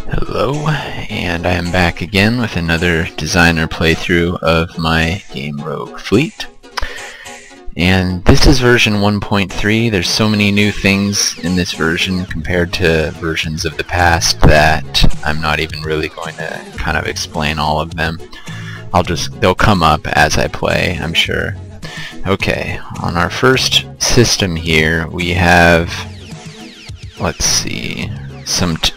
Hello, and I am back again with another designer playthrough of my game Rogue Fleet. And this is version 1.3. There's so many new things in this version compared to versions of the past that I'm not even really going to kind of explain all of them. They'll come up as I play, I'm sure. Okay, on our first system here we have, let's see,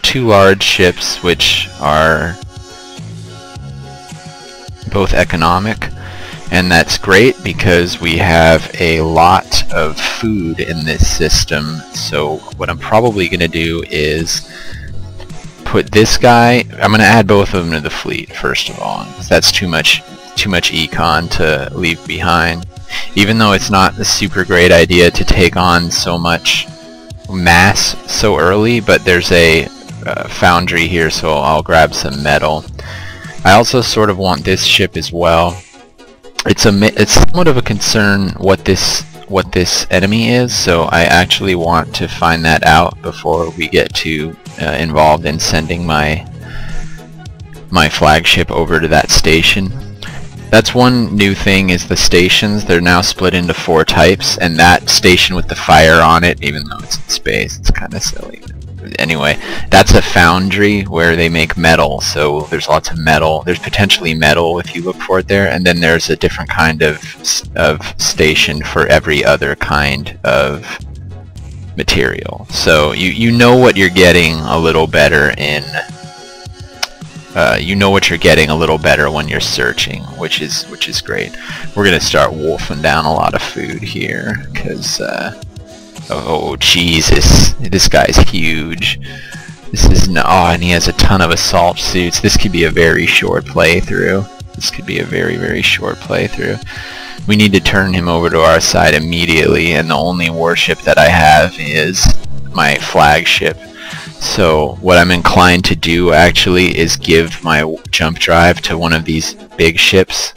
two large ships which are both economic, and that's great because we have a lot of food in this system. So what I'm probably going to do is put this guy, I'm going to add both of them to the fleet first of all, because that's too much econ to leave behind, even though it's not a super great idea to take on so much mass so early. But there's a foundry here, so I'll grab some metal. I also sort of want this ship as well. It's somewhat of a concern what this enemy is, so I actually want to find that out before we get too involved in sending my flagship over to that station. That's one new thing, is the stations. They're now split into 4 types, and that station with the fire on it, even though it's in space, it's kind of silly. Anyway, that's a foundry where they make metal, so there's lots of metal. There's potentially metal if you look for it there, and then there's a different kind of station for every other kind of material. So you know what you're getting a little better in when you're searching, which is great. We're gonna start wolfing down a lot of food here because oh Jesus, this guy's huge. And he has a ton of assault suits. This could be a very short playthrough. Very short playthrough. We need to turn him over to our side immediately, and the only warship that I have is my flagship. So what I'm inclined to do actually is give my jump drive to one of these big ships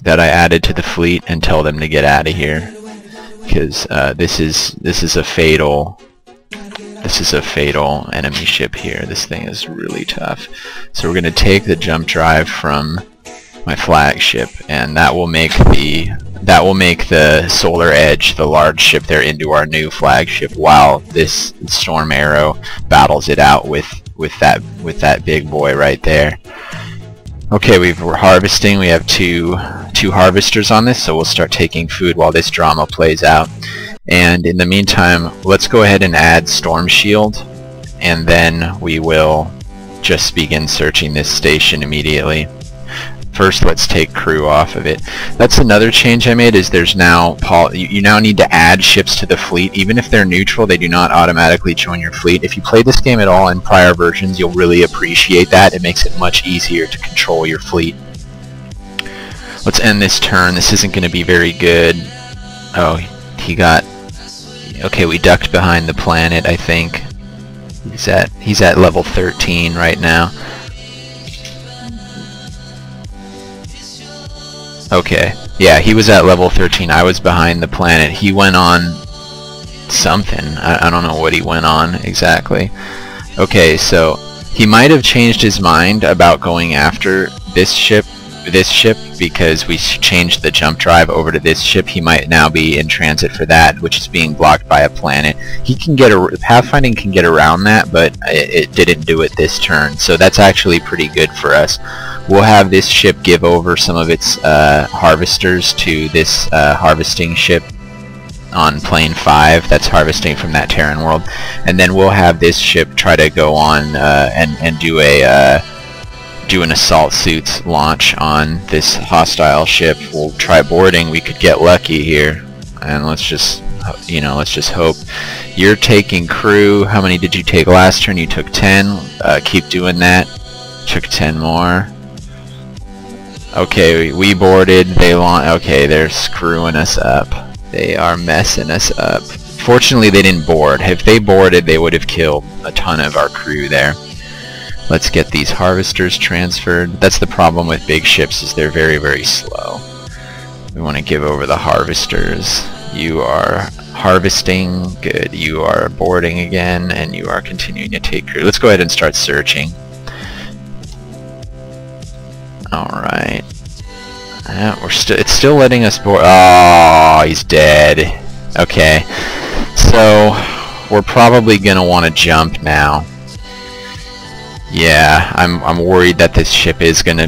that I added to the fleet and tell them to get out of here, because this is a fatal enemy ship here. This thing is really tough. So we're going to take the jump drive from my flagship, and that will make the Solar Edge, the large ship there, into our new flagship, while this Storm Arrow battles it out with that big boy right there. Okay, we're harvesting. We have two harvesters on this, so we'll start taking food while this drama plays out. And in the meantime, let's go ahead and add Storm Shield, and then we will just begin searching this station immediately. First, let's take crew off of it. That's another change I made, is there's now you now need to add ships to the fleet. Even if they're neutral, they do not automatically join your fleet. If you play this game at all in prior versions, you'll really appreciate that. It makes it much easier to control your fleet. Let's end this turn. This isn't going to be very good. Oh, he got... Okay, we ducked behind the planet, I think. He's at level 13 right now. Okay, yeah, he was at level 13. I was behind the planet. He went on something. I don't know what he went on exactly. Okay, so he might have changed his mind about going after this ship, because we changed the jump drive over to this ship. He might now be in transit for that, which is being blocked by a planet. Pathfinding can get around that, but it didn't do it this turn, so that's actually pretty good for us. We'll have this ship give over some of its harvesters to this harvesting ship on plane 5 that's harvesting from that Terran world, and then we'll have this ship try to go on and do an assault suits launch on this hostile ship. We'll try boarding. We could get lucky here, and let's just hope. You're taking crew. How many did you take last turn? You took 10. Keep doing that. Took 10 more. Okay, we boarded. Okay, they're screwing us up. They are messing us up. Fortunately, they didn't board. If they boarded, they would have killed a ton of our crew there. Let's get these harvesters transferred. That's the problem with big ships, is they're very slow. We want to give over the harvesters. You are harvesting. Good. You are boarding again, and you are continuing to take crew. Let's go ahead and start searching. Alright. Yeah, it's still letting us board. Oh, he's dead. Okay. So, we're probably gonna want to jump now. Yeah, I'm worried that this ship is gonna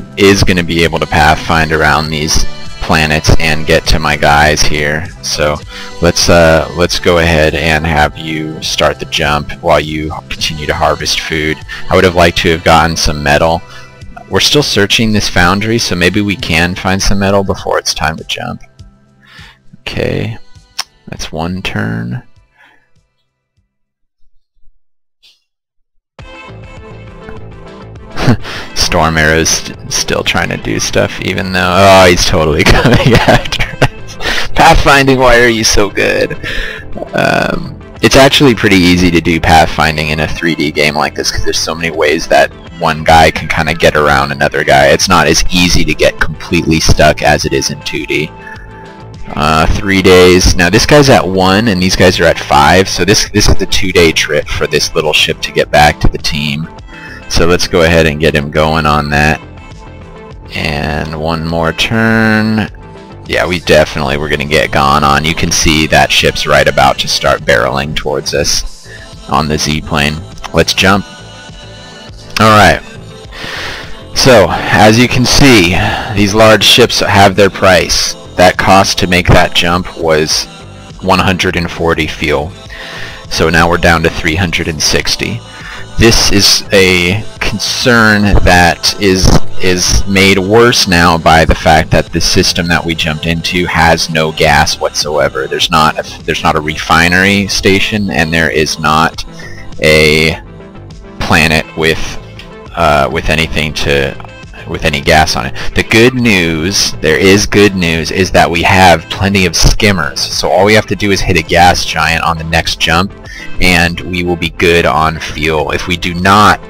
be able to pathfind around these planets and get to my guys here. So let's go ahead and have you start the jump while you continue to harvest food. I would have liked to have gotten some metal. We're still searching this foundry, so maybe we can find some metal before it's time to jump. Okay, that's one turn. Storm Arrow's still trying to do stuff, even though... Oh, he's totally coming after us. Pathfinding, why are you so good? It's actually pretty easy to do pathfinding in a 3D game like this, because there's so many ways that one guy can kind of get around another guy. It's not as easy to get completely stuck as it is in 2D. 3 days. Now this guy's at 1 and these guys are at 5, so this is the 2-day trip for this little ship to get back to the team. So let's go ahead and get him going on that. And one more turn. Yeah, we're going to get gone on. You can see that ship's right about to start barreling towards us on the Z-plane. Let's jump. Alright. So, as you can see, these large ships have their price. That cost to make that jump was 140 fuel. So now we're down to 360. This is a concern that is made worse now by the fact that the system that we jumped into has no gas whatsoever. There's not a refinery station, and there is not a planet with any gas on it. The good news, is that we have plenty of skimmers. So all we have to do is hit a gas giant on the next jump, and we will be good on fuel. If we do not,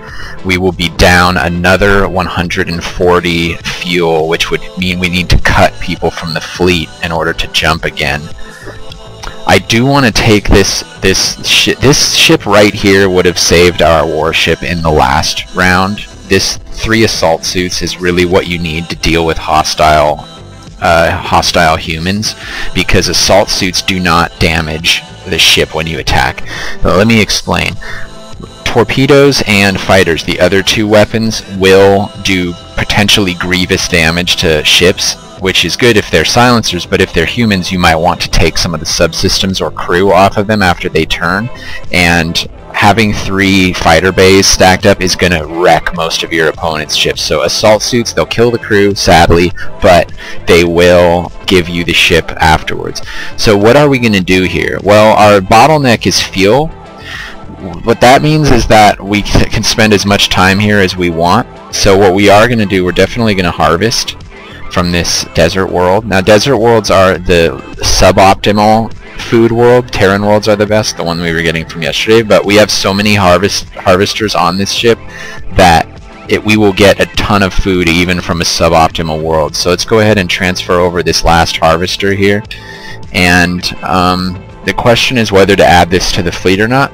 we will be down another 140 fuel, which would mean we need to cut people from the fleet in order to jump again. I do want to take this ship right here would have saved our warship in the last round. This 3 assault suits is really what you need to deal with hostile humans, because assault suits do not damage the ship when you attack. So let me explain. Torpedoes and fighters, the other 2 weapons, will do potentially grievous damage to ships, which is good if they're silencers, but if they're humans, you might want to take some of the subsystems or crew off of them after they turn, and having 3 fighter bays stacked up is going to wreck most of your opponent's ships. So assault suits, they'll kill the crew, sadly, but they will give you the ship afterwards. So what are we going to do here? Well, our bottleneck is fuel. What that means is that we can spend as much time here as we want. So what we are going to do, we're definitely going to harvest from this desert world. Now desert worlds are the suboptimal food world. Terran worlds are the best, the one we were getting from yesterday, but we have so many harvesters on this ship that we will get a ton of food even from a suboptimal world. So let's go ahead and transfer over this last harvester here, and the question is whether to add this to the fleet or not.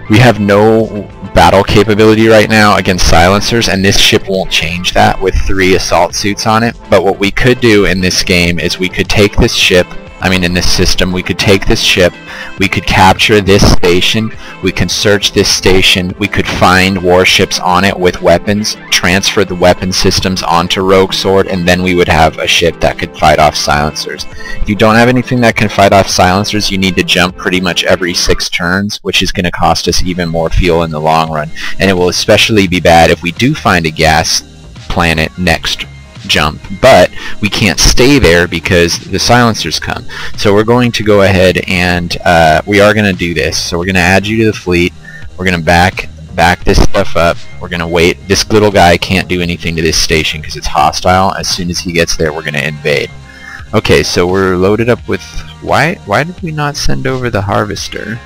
We have no battle capability right now against silencers, and this ship won't change that with 3 assault suits on it. But what we could do in this game is we could take this ship, in this system, we could take this ship, we could capture this station, we can search this station, we could find warships on it with weapons, transfer the weapon systems onto Rogue Sword, and then we would have a ship that could fight off silencers. If you don't have anything that can fight off silencers, you need to jump pretty much every 6 turns, which is going to cost us even more fuel in the long run. And it will especially be bad if we do find a gas planet next jump, but we can't stay there because the silencers come. So we're going to go ahead and we are going to do this. So we're going to add you to the fleet. We're going to back this stuff up. We're going to wait. This little guy can't do anything to this station because it's hostile. As soon as he gets there, we're going to invade. Okay, so we're loaded up with... Why did we not send over the harvester?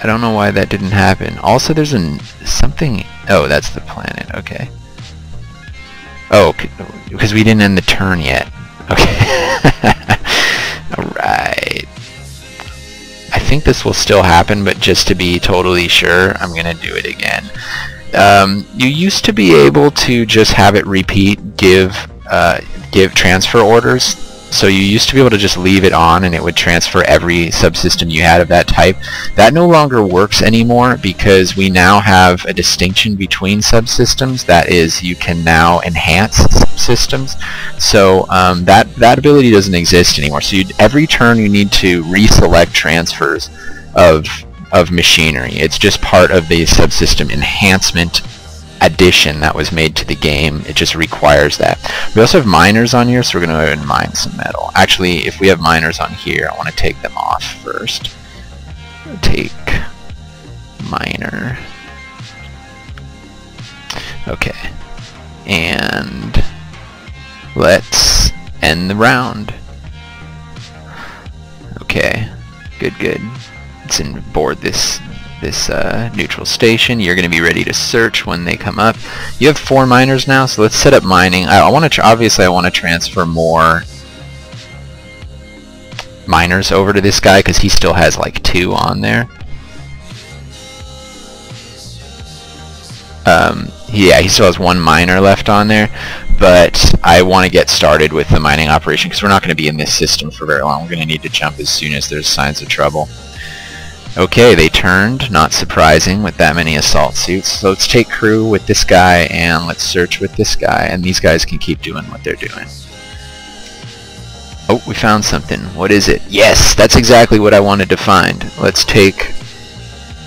I don't know why that didn't happen. Also, there's something... Oh, that's the planet. Okay. Oh, because we didn't end the turn yet. Okay. Alright. I think this will still happen, but just to be totally sure, I'm gonna do it again. You used to be able to just have it repeat, give transfer orders. So you used to be able to just leave it on and it would transfer every subsystem you had of that type. That no longer works anymore because we now have a distinction between subsystems. That is, you can now enhance subsystems. So that ability doesn't exist anymore. So every turn you need to reselect transfers of machinery. It's just part of the subsystem enhancement addition that was made to the game. It just requires that. We also have miners on here, so we're going to go ahead and mine some metal. Actually, if we have miners on here, I want to take them off first. Take miner. Okay. And let's end the round. Okay. Good. Let's board this neutral station. You're going to be ready to search when they come up. You have 4 miners now, so let's set up mining. I want to obviously I want to transfer more miners over to this guy because he still has like 2 on there. Yeah, he still has 1 miner left on there, but I want to get started with the mining operation because we're not going to be in this system for very long. We're going to need to jump as soon as there's signs of trouble. Okay, they turned, not surprising with that many assault suits. So let's take crew with this guy and let's search with this guy, and these guys can keep doing what they're doing. Oh, we found something. What is it? Yes, that's exactly what I wanted to find. Let's take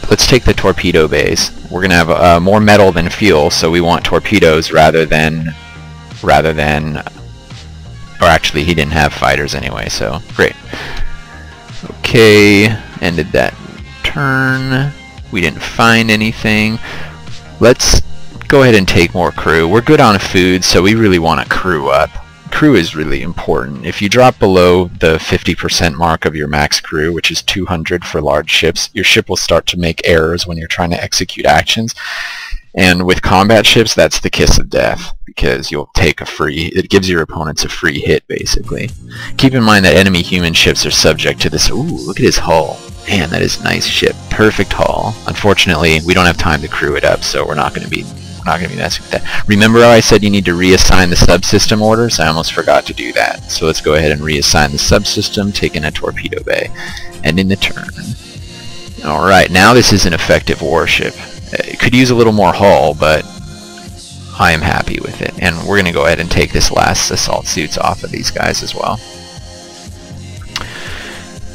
the torpedo bays. We're gonna have more metal than fuel, so we want torpedoes rather than, or actually he didn't have fighters anyway, so great. Okay, ended that turn. We didn't find anything. Let's go ahead and take more crew. We're good on food, so we really want to crew up. Crew is really important. If you drop below the 50% mark of your max crew, which is 200 for large ships, your ship will start to make errors when you're trying to execute actions. And with combat ships, that's the kiss of death, because you'll take it gives your opponents a free hit, basically. Keep in mind that enemy human ships are subject to this. Ooh, look at his hull. Man, that is a nice ship. Perfect hull. Unfortunately, we don't have time to crew it up, so we're not going to be messing with that. Remember how I said you need to reassign the subsystem orders? I almost forgot to do that. So let's go ahead and reassign the subsystem, take in a torpedo bay, and in the turn. Alright, now this is an effective warship. It could use a little more hull, but I am happy with it. And we're going to go ahead and take this last assault suits off of these guys as well.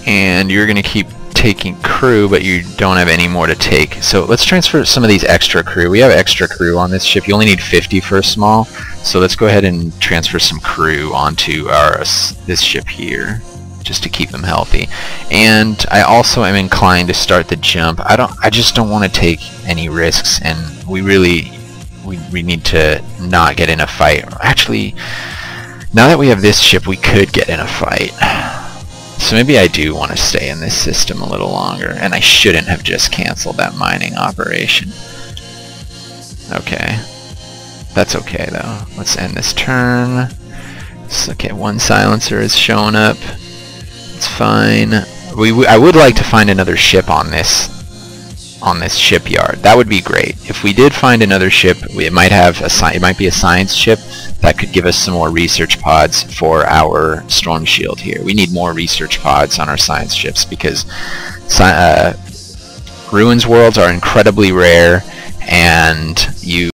And you're going to keep taking crew, but you don't have any more to take. So let's transfer some of these extra crew. We have extra crew on this ship. You only need 50 for a small. So let's go ahead and transfer some crew onto this ship here, just to keep them healthy. And I also am inclined to start the jump. I just don't want to take any risks, and we need to not get in a fight. Actually, now that we have this ship, we could get in a fight. So maybe I do want to stay in this system a little longer, and I shouldn't have just canceled that mining operation. Okay. That's okay though. Let's end this turn. Okay, 1 silencer is showing up. It's fine. I would like to find another ship on this shipyard. That would be great. If we did find another ship, it might be a science ship that could give us some more research pods for our storm shield here. We need more research pods on our science ships because ruins worlds are incredibly rare, and you